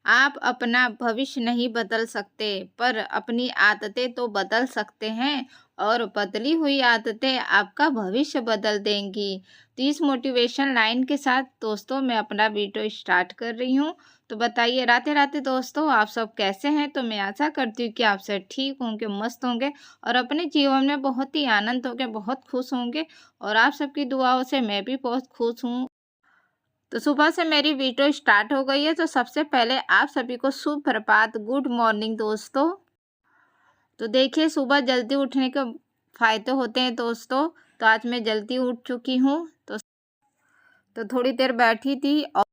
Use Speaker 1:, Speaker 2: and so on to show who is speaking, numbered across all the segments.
Speaker 1: आप अपना भविष्य नहीं बदल सकते, पर अपनी आदतें तो बदल सकते हैं और बदली हुई आदतें आपका भविष्य बदल देंगी। तो इस मोटिवेशन लाइन के साथ दोस्तों मैं अपना वीडियो स्टार्ट कर रही हूँ। तो बताइए राधे-राधे दोस्तों, आप सब कैसे हैं? तो मैं आशा करती हूँ कि आप सब ठीक होंगे, मस्त होंगे और अपने जीवन में बहुत ही आनंद होंगे, बहुत खुश होंगे और आप सबकी दुआओं से मैं भी बहुत खुश हूँ। तो सुबह से मेरी वीडियो स्टार्ट हो गई है, तो सबसे पहले आप सभी को शुभ प्रभात, गुड मॉर्निंग दोस्तों। तो देखिए सुबह जल्दी उठने के फ़ायदे होते हैं दोस्तों। तो आज मैं जल्दी उठ चुकी हूँ, तो थोड़ी देर बैठी थी और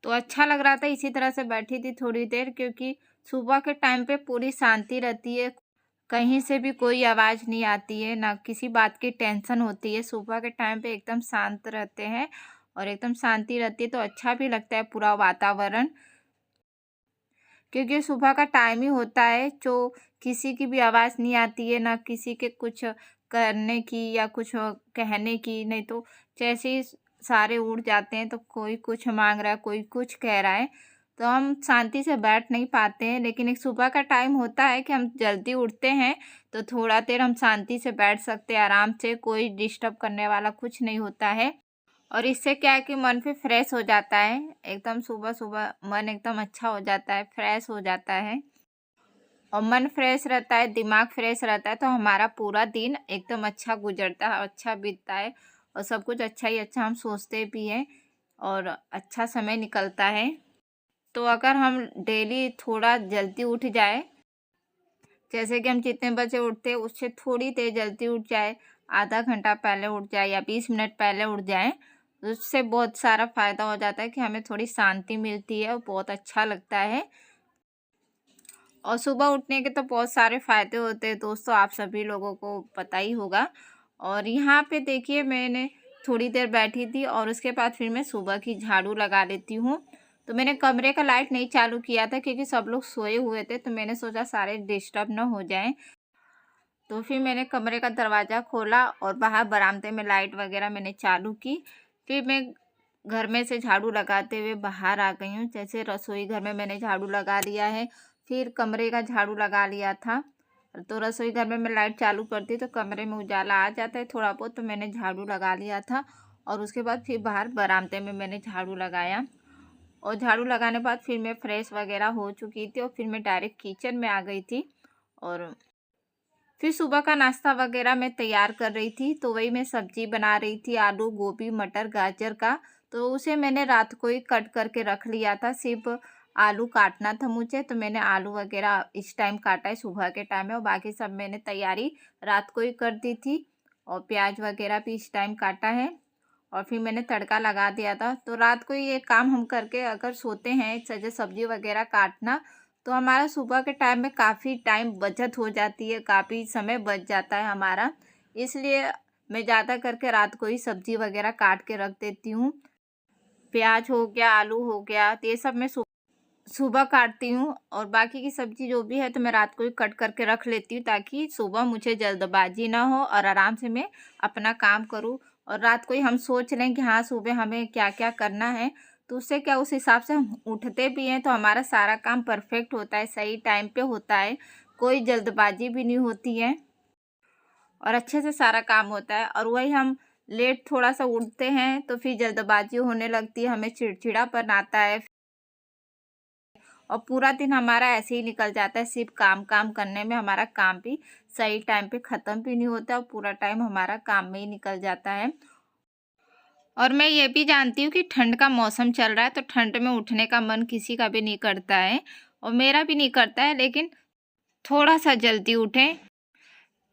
Speaker 1: तो अच्छा लग रहा था, इसी तरह से बैठी थी थोड़ी देर, क्योंकि सुबह के टाइम पे पूरी शांति रहती है। कहीं से भी कोई आवाज़ नहीं आती है, ना किसी बात की टेंशन होती है। सुबह के टाइम पे एकदम शांत रहते हैं और एकदम शांति रहती है, तो अच्छा भी लगता है पूरा वातावरण। क्योंकि सुबह का टाइम ही होता है जो किसी की भी आवाज़ नहीं आती है, ना किसी के कुछ करने की या कुछ कहने की। नहीं तो जैसे ही सारे उठ जाते हैं तो कोई कुछ माँग रहा है, कोई कुछ कह रहा है, तो हम शांति से बैठ नहीं पाते हैं। लेकिन एक सुबह का टाइम होता है कि हम जल्दी उठते हैं, तो थोड़ा देर हम शांति से बैठ सकते हैं आराम से, कोई डिस्टर्ब करने वाला कुछ नहीं होता है। और इससे क्या है कि मन भी फ्रेश हो जाता है, एकदम सुबह-सुबह मन एकदम अच्छा हो जाता है, फ्रेश हो जाता है और मन फ्रेश रहता है, दिमाग फ्रेश रहता है, तो हमारा पूरा दिन एकदम अच्छा गुजरता है, अच्छा बीतता है और सब कुछ अच्छा ही अच्छा हम सोचते भी हैं और अच्छा समय निकलता है। तो अगर हम डेली थोड़ा जल्दी उठ जाए, जैसे कि हम जितने बजे उठते हैं उससे थोड़ी देर जल्दी उठ जाए, आधा घंटा पहले उठ जाए या 20 मिनट पहले उठ जाएँ, तो उससे बहुत सारा फ़ायदा हो जाता है कि हमें थोड़ी शांति मिलती है और बहुत अच्छा लगता है। और सुबह उठने के तो बहुत सारे फ़ायदे होते हैं दोस्तों, आप सभी लोगों को पता ही होगा। और यहाँ पे देखिए मैंने थोड़ी देर बैठी थी और उसके बाद फिर मैं सुबह की झाड़ू लगा लेती हूँ। तो मैंने कमरे का लाइट नहीं चालू किया था क्योंकि सब लोग सोए हुए थे, तो मैंने सोचा सारे डिस्टर्ब ना हो जाएँ। तो फिर मैंने कमरे का दरवाज़ा खोला और बाहर बरामदे में लाइट वगैरह मैंने चालू की। फिर मैं घर में से झाड़ू लगाते हुए बाहर आ गई हूँ। जैसे रसोई घर में मैंने झाड़ू लगा लिया है, फिर कमरे का झाड़ू लगा लिया था। तो रसोई घर में मैं लाइट चालू करती तो कमरे में उजाला आ जाता है थोड़ा बहुत, तो मैंने झाड़ू लगा लिया था। और उसके बाद फिर बाहर बरामदे में मैंने झाड़ू लगाया और झाड़ू लगाने के बाद फिर मैं फ्रेश वगैरह हो चुकी थी और फिर मैं डायरेक्ट किचन में आ गई थी। और फिर सुबह का नाश्ता वगैरह मैं तैयार कर रही थी, तो वही मैं सब्जी बना रही थी, आलू, गोभी, मटर, गाजर का। तो उसे मैंने रात को ही कट करके रख लिया था, सिर्फ आलू काटना था मुझे, तो मैंने आलू वगैरह इस टाइम काटा है सुबह के टाइम में और बाकी सब मैंने तैयारी रात को ही कर दी थी। और प्याज वगैरह भी इस टाइम काटा है और फिर मैंने तड़का लगा दिया था। तो रात को ही ये काम हम करके अगर सोते हैं, जैसे सब्जी वगैरह काटना, तो हमारा सुबह के टाइम में काफ़ी टाइम बचत हो जाती है, काफ़ी समय बच जाता है हमारा। इसलिए मैं ज़्यादा करके रात को ही सब्जी वगैरह काट के रख देती हूँ। प्याज हो गया, आलू हो गया, तो ये सब मैं सुबह काटती हूँ और बाकी की सब्ज़ी जो भी है तो मैं रात को ही कट करके रख लेती हूँ, ताकि सुबह मुझे जल्दबाजी ना हो और आराम से मैं अपना काम करूँ। और रात को ही हम सोच लें कि हाँ सुबह हमें क्या-क्या करना है, तो उससे क्या उस हिसाब से हम उठते भी हैं तो हमारा सारा काम परफेक्ट होता है, सही टाइम पे होता है, कोई जल्दबाजी भी नहीं होती है और अच्छे से सारा काम होता है। और वही हम लेट थोड़ा-सा उठते हैं तो फिर जल्दबाजी होने लगती है, हमें चिड़चिड़ापन आता है। और पूरा दिन हमारा ऐसे ही निकल जाता है, सिर्फ काम करने में, हमारा काम भी सही टाइम पे ख़त्म भी नहीं होता और पूरा टाइम हमारा काम में ही निकल जाता है। और मैं ये भी जानती हूँ कि ठंड का मौसम चल रहा है, तो ठंड में उठने का मन किसी का भी नहीं करता है और मेरा भी नहीं करता है, लेकिन थोड़ा सा जल्दी उठें।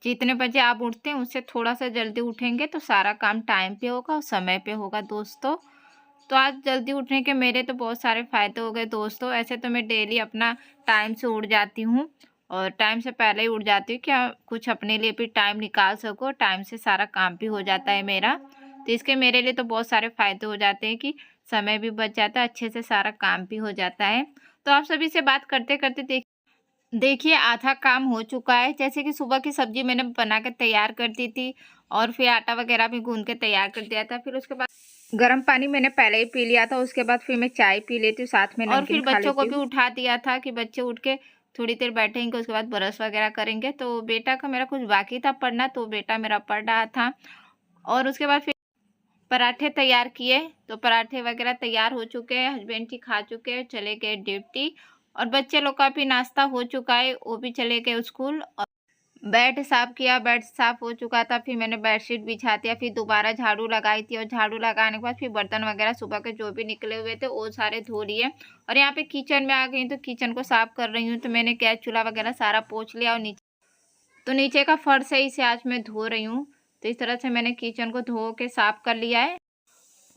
Speaker 1: जितने बजे आप उठते हैं उससे थोड़ा सा जल्दी उठेंगे तो सारा काम टाइम पे होगा और समय पे होगा दोस्तों। तो आज जल्दी उठने के मेरे तो बहुत सारे फ़ायदे हो गए दोस्तों। ऐसे तो मैं डेली अपना टाइम से उठ जाती हूँ और टाइम से पहले ही उठ जाती हूँ, क्या कुछ अपने लिए भी टाइम निकाल सको, टाइम से सारा काम भी हो जाता है मेरा। तो इसके मेरे लिए तो बहुत सारे फ़ायदे हो जाते हैं कि समय भी बच जाता है, अच्छे से सारा काम भी हो जाता है। तो आप सभी से बात करते-करते देखिए आधा काम हो चुका है। जैसे कि सुबह की सब्ज़ी मैंने बना के तैयार कर दी थी और फिर आटा वगैरह भी गूँध के तैयार कर दिया था। फिर उसके बाद गर्म पानी मैंने पहले ही पी लिया था, उसके बाद फिर मैं चाय पी लेती हूँ, साथ में और फिर बच्चों को भी उठा दिया था कि बच्चे उठ के थोड़ी देर बैठेंगे, उसके बाद ब्रश वगैरह करेंगे। तो बेटा का मेरा कुछ बाकी था पढ़ना, तो बेटा मेरा पढ़ रहा था। और उसके बाद फिर पराठे तैयार किए, तो पराठे वगैरह तैयार हो चुके हैं, हस्बैंड जी खा चुके हैं, चले गए ड्यूटी। और बच्चे लोग का भी नाश्ता हो चुका है, वो भी चले गए स्कूल। और बेड साफ किया, बेड साफ हो चुका था, फिर मैंने बेडशीट बिछा दिया, फिर दोबारा झाड़ू लगाई थी। और झाड़ू लगाने के बाद फिर बर्तन वगैरह सुबह के जो भी निकले हुए थे वो सारे धो लिए। और यहाँ पे किचन में आ गई, तो किचन को साफ कर रही हूँ। तो मैंने गैस चूल्हा वगैरह सारा पोंछ लिया, और नीचे का फर्श सही से आज मैं धो रही हूँ। तो इस तरह से मैंने किचन को धो के साफ कर लिया है।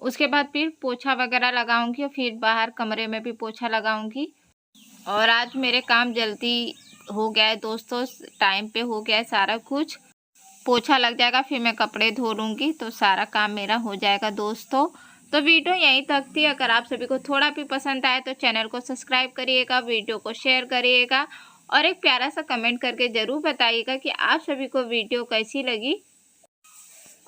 Speaker 1: उसके बाद फिर पोछा वगैरह लगाऊंगी, और फिर बाहर कमरे में भी पोछा लगाऊंगी। और आज मेरे काम जल्दी हो गया है दोस्तों, टाइम पे हो गया है सारा कुछ। पोछा लग जाएगा, फिर मैं कपड़े धो लूँगी, तो सारा काम मेरा हो जाएगा दोस्तों। तो वीडियो यहीं तक थी। अगर आप सभी को थोड़ा भी पसंद आए तो चैनल को सब्सक्राइब करिएगा, वीडियो को शेयर करिएगा, और एक प्यारा सा कमेंट करके ज़रूर बताइएगा कि आप सभी को वीडियो कैसी लगी।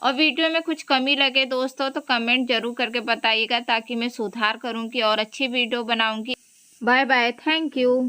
Speaker 1: और वीडियो में कुछ कमी लगे दोस्तों तो कमेंट जरूर करके बताइएगा, ताकि मैं सुधार करूँगी और अच्छी वीडियो बनाऊँगी। Bye bye, thank you.